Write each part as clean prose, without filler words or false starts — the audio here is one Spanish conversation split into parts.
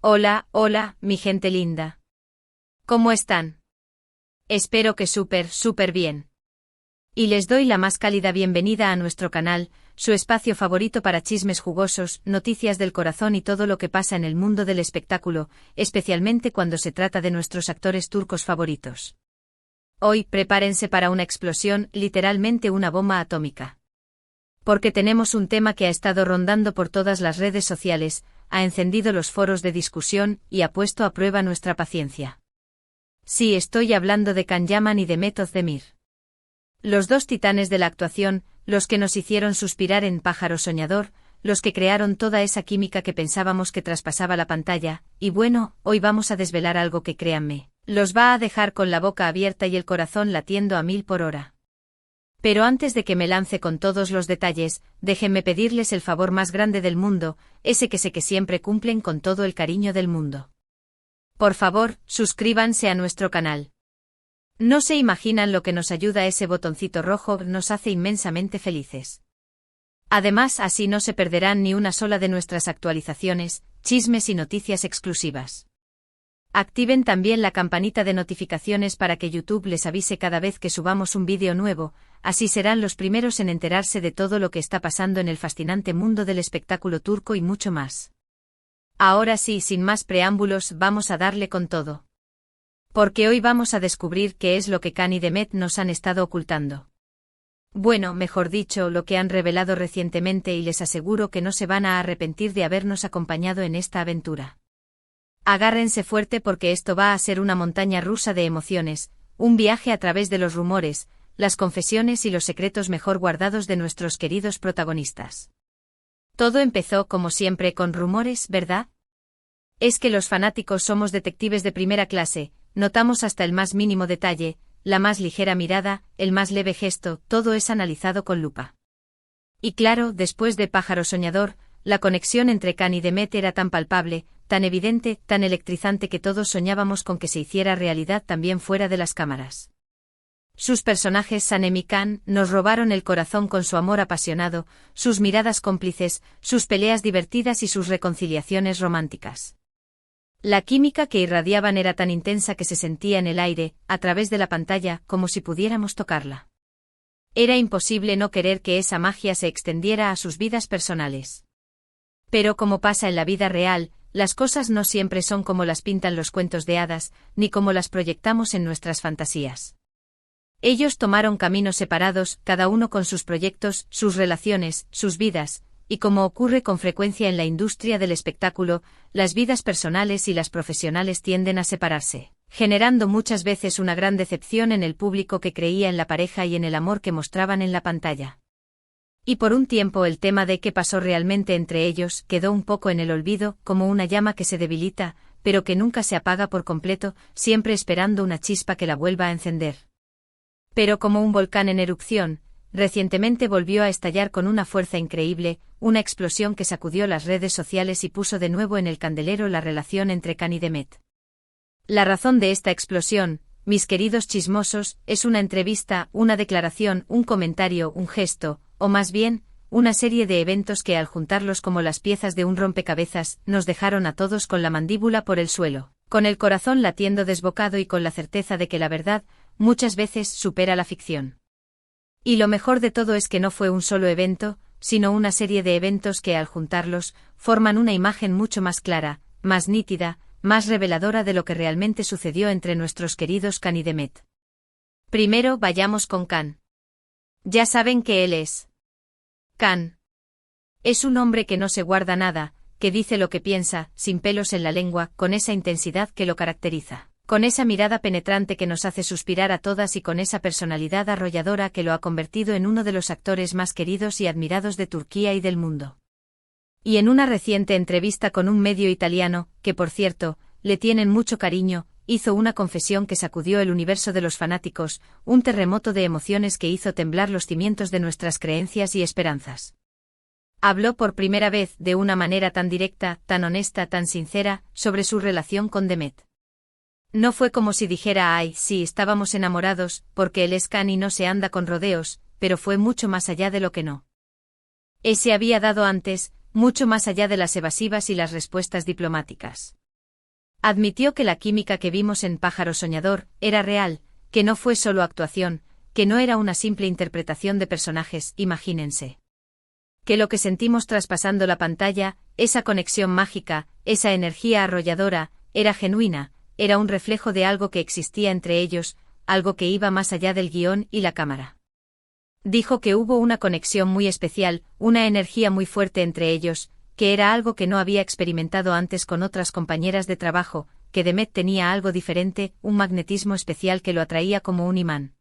Hola, hola, mi gente linda. ¿Cómo están? Espero que súper bien. Y les doy la más cálida bienvenida a nuestro canal, su espacio favorito para chismes jugosos, noticias del corazón y todo lo que pasa en el mundo del espectáculo, especialmente cuando se trata de nuestros actores turcos favoritos. Hoy, prepárense para una explosión, literalmente una bomba atómica. Porque tenemos un tema que ha estado rondando por todas las redes sociales, ha encendido los foros de discusión y ha puesto a prueba nuestra paciencia. Sí, estoy hablando de Can Yaman y de Mehmet Özdemir. Los dos titanes de la actuación, los que nos hicieron suspirar en Pájaro Soñador, los que crearon toda esa química que pensábamos que traspasaba la pantalla, y bueno, hoy vamos a desvelar algo que créanme, los va a dejar con la boca abierta y el corazón latiendo a 1000 por hora. Pero antes de que me lance con todos los detalles, déjenme pedirles el favor más grande del mundo, ese que sé que siempre cumplen con todo el cariño del mundo. Por favor, suscríbanse a nuestro canal. No se imaginan lo que nos ayuda ese botoncito rojo, nos hace inmensamente felices. Además, así no se perderán ni una sola de nuestras actualizaciones, chismes y noticias exclusivas. Activen también la campanita de notificaciones para que YouTube les avise cada vez que subamos un vídeo nuevo, así serán los primeros en enterarse de todo lo que está pasando en el fascinante mundo del espectáculo turco y mucho más. Ahora sí, sin más preámbulos, vamos a darle con todo. Porque hoy vamos a descubrir qué es lo que Can y Demet nos han estado ocultando. Bueno, mejor dicho, lo que han revelado recientemente, y les aseguro que no se van a arrepentir de habernos acompañado en esta aventura. Agárrense fuerte porque esto va a ser una montaña rusa de emociones, un viaje a través de los rumores, las confesiones y los secretos mejor guardados de nuestros queridos protagonistas. Todo empezó como siempre con rumores, ¿verdad? Es que los fanáticos somos detectives de primera clase, notamos hasta el más mínimo detalle, la más ligera mirada, el más leve gesto, todo es analizado con lupa. Y claro, después de Pájaro Soñador, la conexión entre Can y Demet era tan palpable, tan evidente, tan electrizante que todos soñábamos con que se hiciera realidad también fuera de las cámaras. Sus personajes Sanem y Can nos robaron el corazón con su amor apasionado, sus miradas cómplices, sus peleas divertidas y sus reconciliaciones románticas. La química que irradiaban era tan intensa que se sentía en el aire, a través de la pantalla, como si pudiéramos tocarla. Era imposible no querer que esa magia se extendiera a sus vidas personales. Pero como pasa en la vida real, las cosas no siempre son como las pintan los cuentos de hadas, ni como las proyectamos en nuestras fantasías. Ellos tomaron caminos separados, cada uno con sus proyectos, sus relaciones, sus vidas, y como ocurre con frecuencia en la industria del espectáculo, las vidas personales y las profesionales tienden a separarse, generando muchas veces una gran decepción en el público que creía en la pareja y en el amor que mostraban en la pantalla. Y por un tiempo el tema de qué pasó realmente entre ellos quedó un poco en el olvido, como una llama que se debilita, pero que nunca se apaga por completo, siempre esperando una chispa que la vuelva a encender. Pero como un volcán en erupción, recientemente volvió a estallar con una fuerza increíble, una explosión que sacudió las redes sociales y puso de nuevo en el candelero la relación entre Can y Demet. La razón de esta explosión, mis queridos chismosos, es una entrevista, una declaración, un comentario, un gesto, o más bien, una serie de eventos que al juntarlos como las piezas de un rompecabezas, nos dejaron a todos con la mandíbula por el suelo, con el corazón latiendo desbocado y con la certeza de que la verdad, muchas veces, supera la ficción. Y lo mejor de todo es que no fue un solo evento, sino una serie de eventos que al juntarlos, forman una imagen mucho más clara, más nítida, más reveladora de lo que realmente sucedió entre nuestros queridos Can y Demet. Primero vayamos con Can. Ya saben que él es. Can. Es un hombre que no se guarda nada, que dice lo que piensa, sin pelos en la lengua, con esa intensidad que lo caracteriza, con esa mirada penetrante que nos hace suspirar a todas y con esa personalidad arrolladora que lo ha convertido en uno de los actores más queridos y admirados de Turquía y del mundo. Y en una reciente entrevista con un medio italiano, que por cierto, le tienen mucho cariño, hizo una confesión que sacudió el universo de los fanáticos, un terremoto de emociones que hizo temblar los cimientos de nuestras creencias y esperanzas. Habló por primera vez, de una manera tan directa, tan honesta, tan sincera, sobre su relación con Demet. No fue como si dijera ay, sí, estábamos enamorados, porque él es Can y no se anda con rodeos, pero fue mucho más allá de lo que no. Se había dado antes, mucho más allá de las evasivas y las respuestas diplomáticas. Admitió que la química que vimos en Pájaro Soñador era real, que no fue solo actuación, que no era una simple interpretación de personajes, imagínense. Que lo que sentimos traspasando la pantalla, esa conexión mágica, esa energía arrolladora, era genuina, era un reflejo de algo que existía entre ellos, algo que iba más allá del guión y la cámara. Dijo que hubo una conexión muy especial, una energía muy fuerte entre ellos, que era algo que no había experimentado antes con otras compañeras de trabajo, que Demet tenía algo diferente, un magnetismo especial que lo atraía como un imán.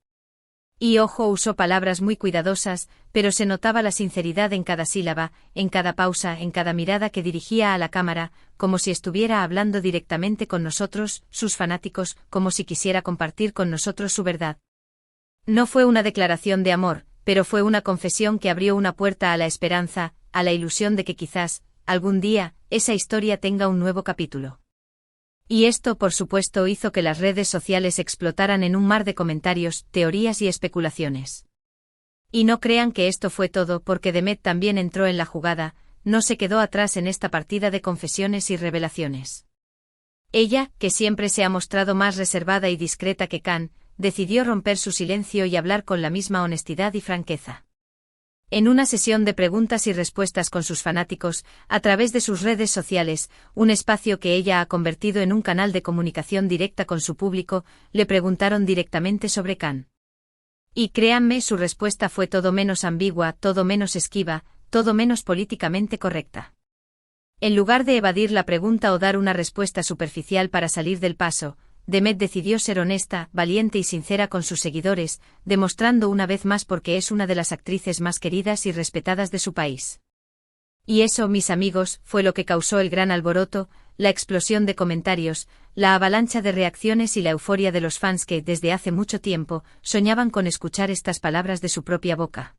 Y ojo, usó palabras muy cuidadosas, pero se notaba la sinceridad en cada sílaba, en cada pausa, en cada mirada que dirigía a la cámara, como si estuviera hablando directamente con nosotros, sus fanáticos, como si quisiera compartir con nosotros su verdad. No fue una declaración de amor, pero fue una confesión que abrió una puerta a la esperanza, a la ilusión de que quizás, algún día, esa historia tenga un nuevo capítulo. Y esto, por supuesto, hizo que las redes sociales explotaran en un mar de comentarios, teorías y especulaciones. Y no crean que esto fue todo, porque Demet también entró en la jugada, no se quedó atrás en esta partida de confesiones y revelaciones. Ella, que siempre se ha mostrado más reservada y discreta que Can, decidió romper su silencio y hablar con la misma honestidad y franqueza. En una sesión de preguntas y respuestas con sus fanáticos, a través de sus redes sociales, un espacio que ella ha convertido en un canal de comunicación directa con su público, le preguntaron directamente sobre Can. Y créanme, su respuesta fue todo menos ambigua, todo menos esquiva, todo menos políticamente correcta. En lugar de evadir la pregunta o dar una respuesta superficial para salir del paso, Demet decidió ser honesta, valiente y sincera con sus seguidores, demostrando una vez más por qué es una de las actrices más queridas y respetadas de su país. Y eso, mis amigos, fue lo que causó el gran alboroto, la explosión de comentarios, la avalancha de reacciones y la euforia de los fans que, desde hace mucho tiempo, soñaban con escuchar estas palabras de su propia boca.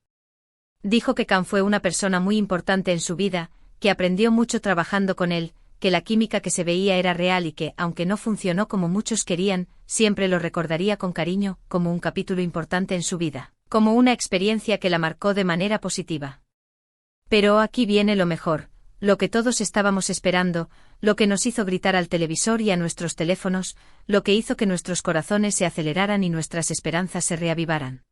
Dijo que Can fue una persona muy importante en su vida, que aprendió mucho trabajando con él, que la química que se veía era real y que, aunque no funcionó como muchos querían, siempre lo recordaría con cariño, como un capítulo importante en su vida, como una experiencia que la marcó de manera positiva. Pero aquí viene lo mejor, lo que todos estábamos esperando, lo que nos hizo gritar al televisor y a nuestros teléfonos, lo que hizo que nuestros corazones se aceleraran y nuestras esperanzas se reavivaran.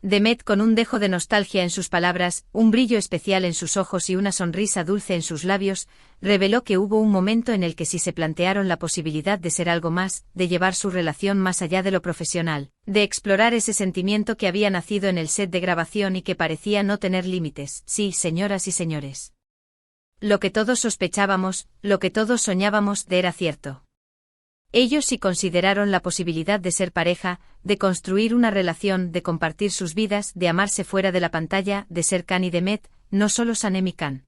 Demet, con un dejo de nostalgia en sus palabras, un brillo especial en sus ojos y una sonrisa dulce en sus labios, reveló que hubo un momento en el que sí se plantearon la posibilidad de ser algo más, de llevar su relación más allá de lo profesional, de explorar ese sentimiento que había nacido en el set de grabación y que parecía no tener límites. Sí, señoras y señores. Lo que todos sospechábamos, lo que todos soñábamos, era cierto. Ellos sí consideraron la posibilidad de ser pareja, de construir una relación, de compartir sus vidas, de amarse fuera de la pantalla, de ser Can y Demet, no solo Sanem y Can.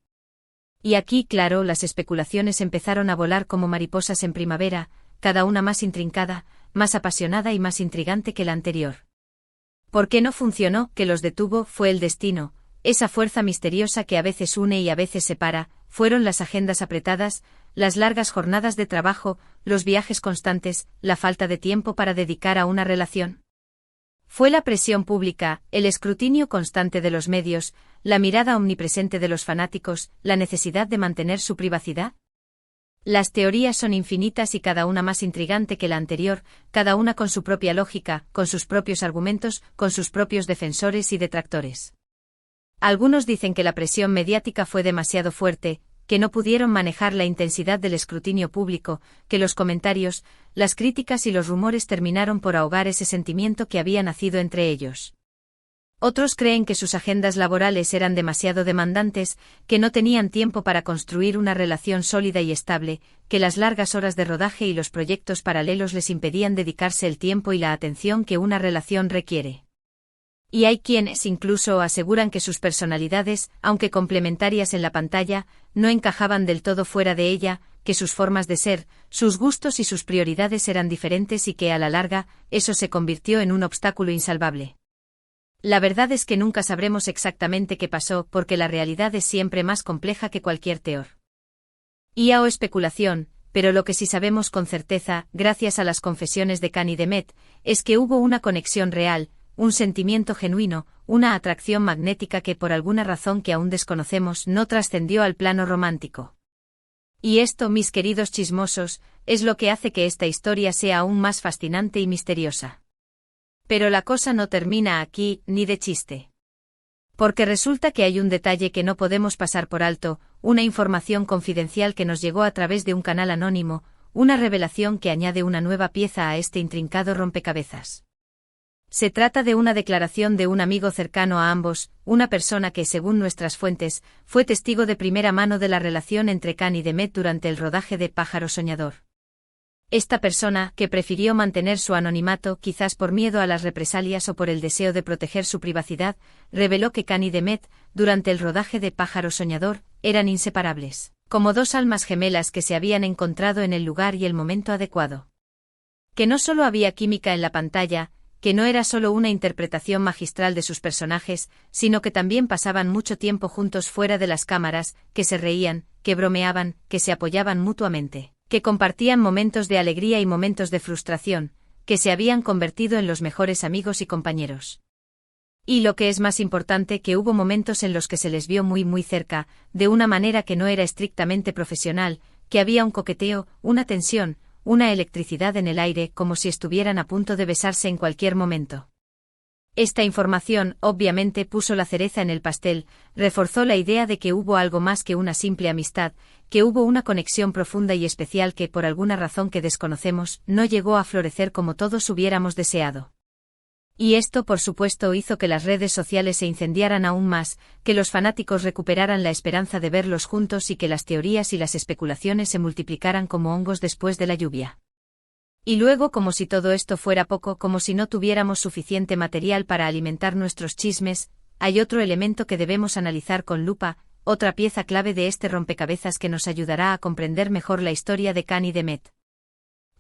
Y aquí, claro, las especulaciones empezaron a volar como mariposas en primavera, cada una más intrincada, más apasionada y más intrigante que la anterior. ¿Por qué no funcionó? ¿Qué los detuvo? Fue el destino, esa fuerza misteriosa que a veces une y a veces separa, fueron las agendas apretadas, las largas jornadas de trabajo, los viajes constantes, la falta de tiempo para dedicar a una relación. Fue la presión pública, el escrutinio constante de los medios, la mirada omnipresente de los fanáticos, la necesidad de mantener su privacidad. Las teorías son infinitas y cada una más intrigante que la anterior, cada una con su propia lógica, con sus propios argumentos, con sus propios defensores y detractores. Algunos dicen que la presión mediática fue demasiado fuerte, que no pudieron manejar la intensidad del escrutinio público, que los comentarios, las críticas y los rumores terminaron por ahogar ese sentimiento que había nacido entre ellos. Otros creen que sus agendas laborales eran demasiado demandantes, que no tenían tiempo para construir una relación sólida y estable, que las largas horas de rodaje y los proyectos paralelos les impedían dedicarse el tiempo y la atención que una relación requiere. Y hay quienes incluso aseguran que sus personalidades, aunque complementarias en la pantalla, no encajaban del todo fuera de ella, que sus formas de ser, sus gustos y sus prioridades eran diferentes y que a la larga, eso se convirtió en un obstáculo insalvable. La verdad es que nunca sabremos exactamente qué pasó porque la realidad es siempre más compleja que cualquier teoría o especulación, pero lo que sí sabemos con certeza, gracias a las confesiones de Can y Demet, es que hubo una conexión real, un sentimiento genuino, una atracción magnética que por alguna razón que aún desconocemos no trascendió al plano romántico. Y esto, mis queridos chismosos, es lo que hace que esta historia sea aún más fascinante y misteriosa. Pero la cosa no termina aquí, ni de chiste. Porque resulta que hay un detalle que no podemos pasar por alto, una información confidencial que nos llegó a través de un canal anónimo, una revelación que añade una nueva pieza a este intrincado rompecabezas. Se trata de una declaración de un amigo cercano a ambos, una persona que, según nuestras fuentes, fue testigo de primera mano de la relación entre Khan y Demet durante el rodaje de Pájaro Soñador. Esta persona, que prefirió mantener su anonimato quizás por miedo a las represalias o por el deseo de proteger su privacidad, reveló que Khan y Demet, durante el rodaje de Pájaro Soñador, eran inseparables, como dos almas gemelas que se habían encontrado en el lugar y el momento adecuado. Que no solo había química en la pantalla, que no era solo una interpretación magistral de sus personajes, sino que también pasaban mucho tiempo juntos fuera de las cámaras, que se reían, que bromeaban, que se apoyaban mutuamente, que compartían momentos de alegría y momentos de frustración, que se habían convertido en los mejores amigos y compañeros. Y lo que es más importante, que hubo momentos en los que se les vio muy cerca, de una manera que no era estrictamente profesional, que había un coqueteo, una tensión, una electricidad en el aire, como si estuvieran a punto de besarse en cualquier momento. Esta información, obviamente, puso la cereza en el pastel, reforzó la idea de que hubo algo más que una simple amistad, que hubo una conexión profunda y especial que, por alguna razón que desconocemos, no llegó a florecer como todos hubiéramos deseado. Y esto, por supuesto, hizo que las redes sociales se incendiaran aún más, que los fanáticos recuperaran la esperanza de verlos juntos y que las teorías y las especulaciones se multiplicaran como hongos después de la lluvia. Y luego, como si todo esto fuera poco, como si no tuviéramos suficiente material para alimentar nuestros chismes, hay otro elemento que debemos analizar con lupa, otra pieza clave de este rompecabezas que nos ayudará a comprender mejor la historia de Khan y Demet.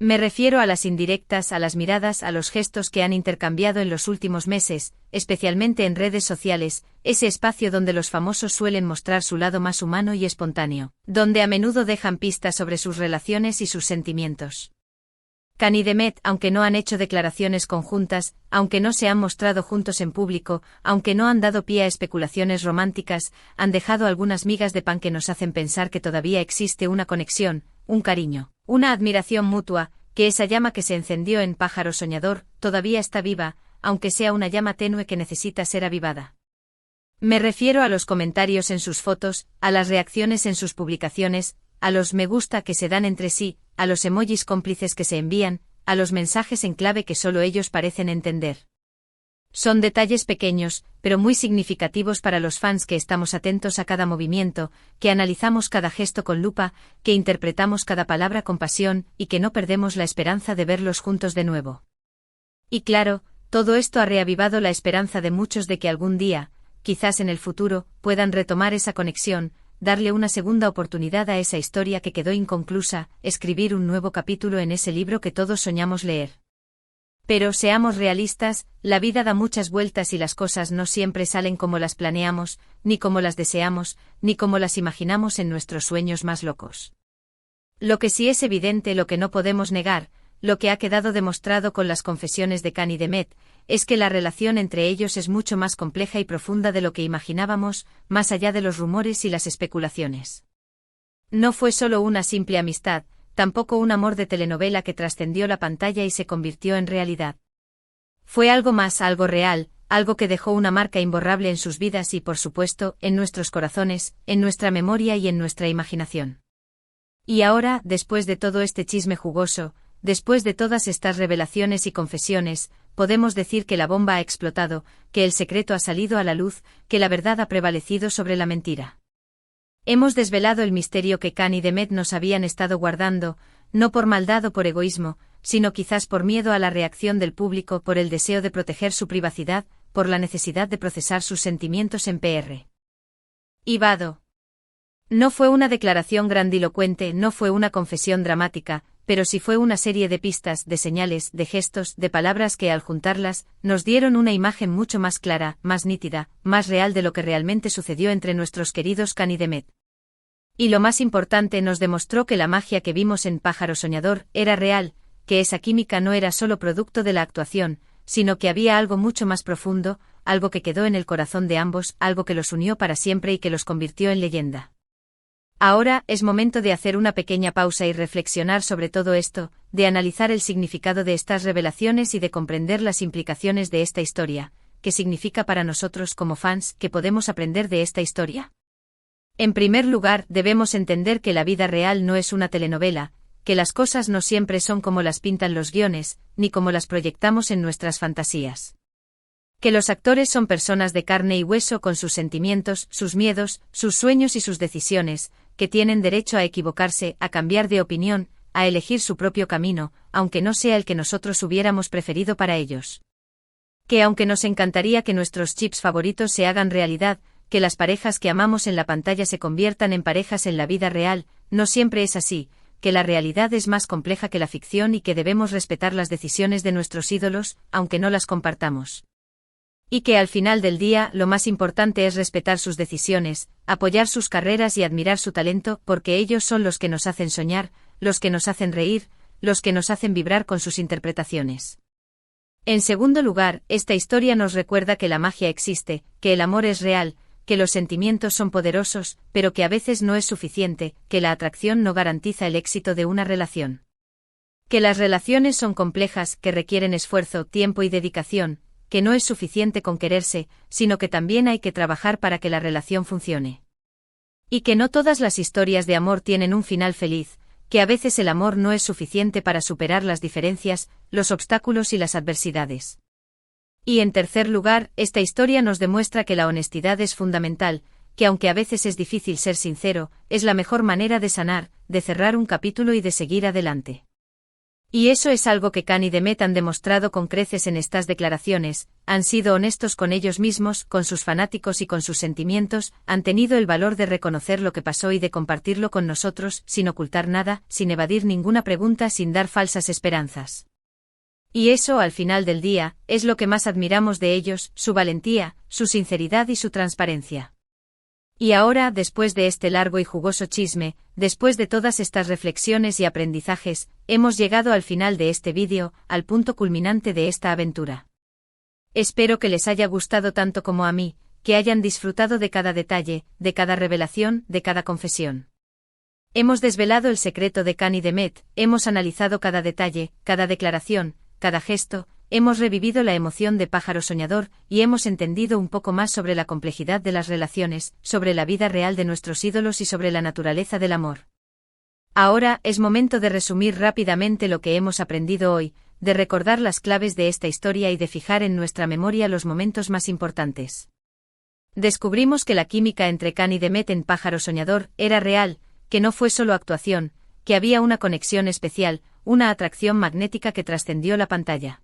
Me refiero a las indirectas, a las miradas, a los gestos que han intercambiado en los últimos meses, especialmente en redes sociales, ese espacio donde los famosos suelen mostrar su lado más humano y espontáneo, donde a menudo dejan pistas sobre sus relaciones y sus sentimientos. Khan y Demet, aunque no han hecho declaraciones conjuntas, aunque no se han mostrado juntos en público, aunque no han dado pie a especulaciones románticas, han dejado algunas migas de pan que nos hacen pensar que todavía existe una conexión, un cariño, una admiración mutua, que esa llama que se encendió en Pájaro Soñador todavía está viva, aunque sea una llama tenue que necesita ser avivada. Me refiero a los comentarios en sus fotos, a las reacciones en sus publicaciones, a los me gusta que se dan entre sí, a los emojis cómplices que se envían, a los mensajes en clave que solo ellos parecen entender. Son detalles pequeños, pero muy significativos para los fans que estamos atentos a cada movimiento, que analizamos cada gesto con lupa, que interpretamos cada palabra con pasión y que no perdemos la esperanza de verlos juntos de nuevo. Y claro, todo esto ha reavivado la esperanza de muchos de que algún día, quizás en el futuro, puedan retomar esa conexión, darle una segunda oportunidad a esa historia que quedó inconclusa, escribir un nuevo capítulo en ese libro que todos soñamos leer. Pero seamos realistas, la vida da muchas vueltas y las cosas no siempre salen como las planeamos, ni como las deseamos, ni como las imaginamos en nuestros sueños más locos. Lo que sí es evidente, lo que no podemos negar, lo que ha quedado demostrado con las confesiones de Khan y Demet, es que la relación entre ellos es mucho más compleja y profunda de lo que imaginábamos, más allá de los rumores y las especulaciones. No fue solo una simple amistad, tampoco un amor de telenovela que trascendió la pantalla y se convirtió en realidad. Fue algo más, algo real, algo que dejó una marca imborrable en sus vidas y, por supuesto, en nuestros corazones, en nuestra memoria y en nuestra imaginación. Y ahora, después de todo este chisme jugoso, después de todas estas revelaciones y confesiones, podemos decir que la bomba ha explotado, que el secreto ha salido a la luz, que la verdad ha prevalecido sobre la mentira. Hemos desvelado el misterio que Khan y Demet nos habían estado guardando, no por maldad o por egoísmo, sino quizás por miedo a la reacción del público, por el deseo de proteger su privacidad, por la necesidad de procesar sus sentimientos en PR. Y vado. No fue una declaración grandilocuente, no fue una confesión dramática, pero sí fue una serie de pistas, de señales, de gestos, de palabras que al juntarlas, nos dieron una imagen mucho más clara, más nítida, más real de lo que realmente sucedió entre nuestros queridos Khan y Demet. Y lo más importante, nos demostró que la magia que vimos en Pájaro Soñador era real, que esa química no era solo producto de la actuación, sino que había algo mucho más profundo, algo que quedó en el corazón de ambos, algo que los unió para siempre y que los convirtió en leyenda. Ahora es momento de hacer una pequeña pausa y reflexionar sobre todo esto, de analizar el significado de estas revelaciones y de comprender las implicaciones de esta historia, qué significa para nosotros como fans, qué podemos aprender de esta historia. En primer lugar, debemos entender que la vida real no es una telenovela, que las cosas no siempre son como las pintan los guiones, ni como las proyectamos en nuestras fantasías. Que los actores son personas de carne y hueso con sus sentimientos, sus miedos, sus sueños y sus decisiones, que tienen derecho a equivocarse, a cambiar de opinión, a elegir su propio camino, aunque no sea el que nosotros hubiéramos preferido para ellos. Que aunque nos encantaría que nuestros chips favoritos se hagan realidad, que las parejas que amamos en la pantalla se conviertan en parejas en la vida real, no siempre es así, que la realidad es más compleja que la ficción y que debemos respetar las decisiones de nuestros ídolos, aunque no las compartamos. Y que al final del día lo más importante es respetar sus decisiones, apoyar sus carreras y admirar su talento, porque ellos son los que nos hacen soñar, los que nos hacen reír, los que nos hacen vibrar con sus interpretaciones. En segundo lugar, esta historia nos recuerda que la magia existe, que el amor es real, que los sentimientos son poderosos, pero que a veces no es suficiente, que la atracción no garantiza el éxito de una relación. Que las relaciones son complejas, que requieren esfuerzo, tiempo y dedicación, que no es suficiente con quererse, sino que también hay que trabajar para que la relación funcione. Y que no todas las historias de amor tienen un final feliz, que a veces el amor no es suficiente para superar las diferencias, los obstáculos y las adversidades. Y en tercer lugar, esta historia nos demuestra que la honestidad es fundamental, que aunque a veces es difícil ser sincero, es la mejor manera de sanar, de cerrar un capítulo y de seguir adelante. Y eso es algo que Khan y Demet han demostrado con creces en estas declaraciones, han sido honestos con ellos mismos, con sus fanáticos y con sus sentimientos, han tenido el valor de reconocer lo que pasó y de compartirlo con nosotros, sin ocultar nada, sin evadir ninguna pregunta, sin dar falsas esperanzas. Y eso, al final del día, es lo que más admiramos de ellos, su valentía, su sinceridad y su transparencia. Y ahora, después de este largo y jugoso chisme, después de todas estas reflexiones y aprendizajes, hemos llegado al final de este vídeo, al punto culminante de esta aventura. Espero que les haya gustado tanto como a mí, que hayan disfrutado de cada detalle, de cada revelación, de cada confesión. Hemos desvelado el secreto de Khan y Demet, hemos analizado cada detalle, cada declaración, cada gesto, hemos revivido la emoción de Pájaro Soñador y hemos entendido un poco más sobre la complejidad de las relaciones, sobre la vida real de nuestros ídolos y sobre la naturaleza del amor. Ahora es momento de resumir rápidamente lo que hemos aprendido hoy, de recordar las claves de esta historia y de fijar en nuestra memoria los momentos más importantes. Descubrimos que la química entre Khan y Demet en Pájaro Soñador era real, que no fue solo actuación, que había una conexión especial, una atracción magnética que trascendió la pantalla.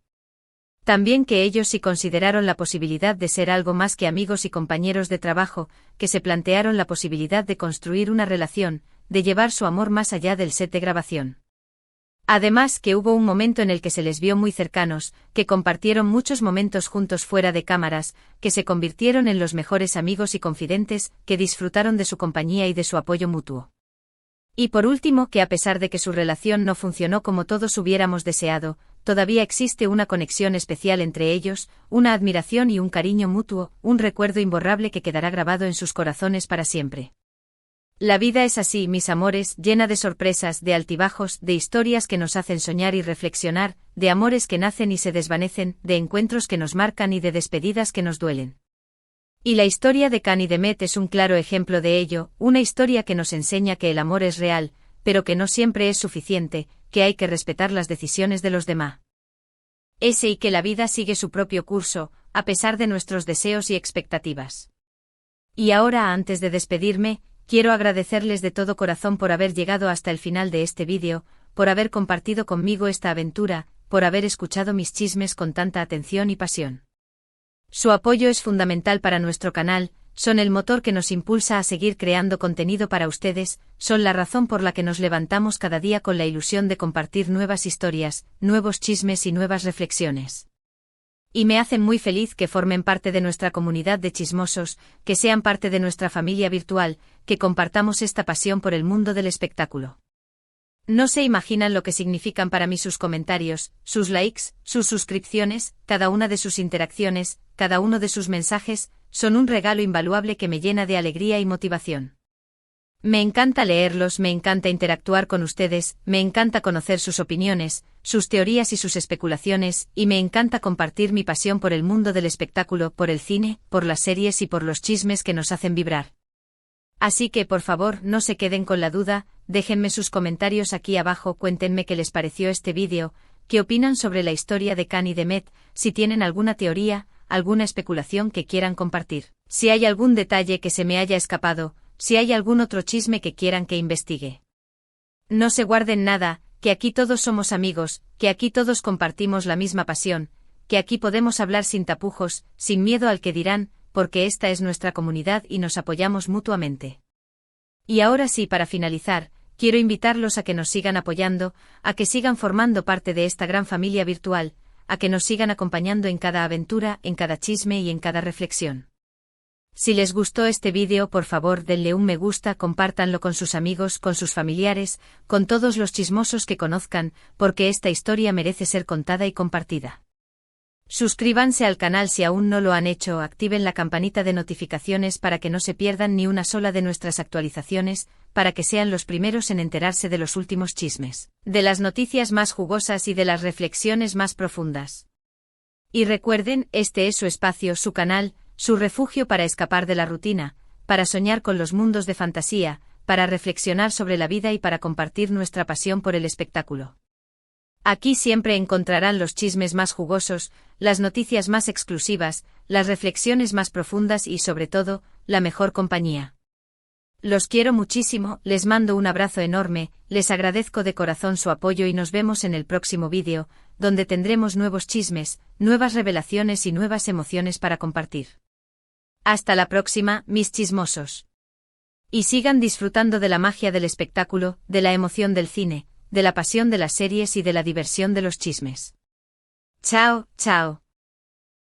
También que ellos sí consideraron la posibilidad de ser algo más que amigos y compañeros de trabajo, que se plantearon la posibilidad de construir una relación, de llevar su amor más allá del set de grabación. Además que hubo un momento en el que se les vio muy cercanos, que compartieron muchos momentos juntos fuera de cámaras, que se convirtieron en los mejores amigos y confidentes, que disfrutaron de su compañía y de su apoyo mutuo. Y por último, que a pesar de que su relación no funcionó como todos hubiéramos deseado, todavía existe una conexión especial entre ellos, una admiración y un cariño mutuo, un recuerdo imborrable que quedará grabado en sus corazones para siempre. La vida es así, mis amores, llena de sorpresas, de altibajos, de historias que nos hacen soñar y reflexionar, de amores que nacen y se desvanecen, de encuentros que nos marcan y de despedidas que nos duelen. Y la historia de Khan y Demet es un claro ejemplo de ello, una historia que nos enseña que el amor es real, pero que no siempre es suficiente, que hay que respetar las decisiones de los demás. Y que la vida sigue su propio curso, a pesar de nuestros deseos y expectativas. Y ahora, antes de despedirme, quiero agradecerles de todo corazón por haber llegado hasta el final de este vídeo, por haber compartido conmigo esta aventura, por haber escuchado mis chismes con tanta atención y pasión. Su apoyo es fundamental para nuestro canal, son el motor que nos impulsa a seguir creando contenido para ustedes, son la razón por la que nos levantamos cada día con la ilusión de compartir nuevas historias, nuevos chismes y nuevas reflexiones. Y me hacen muy feliz que formen parte de nuestra comunidad de chismosos, que sean parte de nuestra familia virtual, que compartamos esta pasión por el mundo del espectáculo. No se imaginan lo que significan para mí sus comentarios, sus likes, sus suscripciones, cada una de sus interacciones, cada uno de sus mensajes, son un regalo invaluable que me llena de alegría y motivación. Me encanta leerlos, me encanta interactuar con ustedes, me encanta conocer sus opiniones, sus teorías y sus especulaciones, y me encanta compartir mi pasión por el mundo del espectáculo, por el cine, por las series y por los chismes que nos hacen vibrar. Así que por favor no se queden con la duda, déjenme sus comentarios aquí abajo, cuéntenme qué les pareció este vídeo, qué opinan sobre la historia de Khan y de Met, si tienen alguna teoría, alguna especulación que quieran compartir, si hay algún detalle que se me haya escapado, si hay algún otro chisme que quieran que investigue. No se guarden nada, que aquí todos somos amigos, que aquí todos compartimos la misma pasión, que aquí podemos hablar sin tapujos, sin miedo al que dirán, porque esta es nuestra comunidad y nos apoyamos mutuamente. Y ahora sí, para finalizar, quiero invitarlos a que nos sigan apoyando, a que sigan formando parte de esta gran familia virtual, a que nos sigan acompañando en cada aventura, en cada chisme y en cada reflexión. Si les gustó este vídeo, por favor denle un me gusta, compártanlo con sus amigos, con sus familiares, con todos los chismosos que conozcan, porque esta historia merece ser contada y compartida. Suscríbanse al canal si aún no lo han hecho, activen la campanita de notificaciones para que no se pierdan ni una sola de nuestras actualizaciones, para que sean los primeros en enterarse de los últimos chismes, de las noticias más jugosas y de las reflexiones más profundas. Y recuerden, este es su espacio, su canal, su refugio para escapar de la rutina, para soñar con los mundos de fantasía, para reflexionar sobre la vida y para compartir nuestra pasión por el espectáculo. Aquí siempre encontrarán los chismes más jugosos, las noticias más exclusivas, las reflexiones más profundas y sobre todo, la mejor compañía. Los quiero muchísimo, les mando un abrazo enorme, les agradezco de corazón su apoyo y nos vemos en el próximo vídeo, donde tendremos nuevos chismes, nuevas revelaciones y nuevas emociones para compartir. Hasta la próxima, mis chismosos. Y sigan disfrutando de la magia del espectáculo, de la emoción del cine, de la pasión de las series y de la diversión de los chismes. Chao, chao.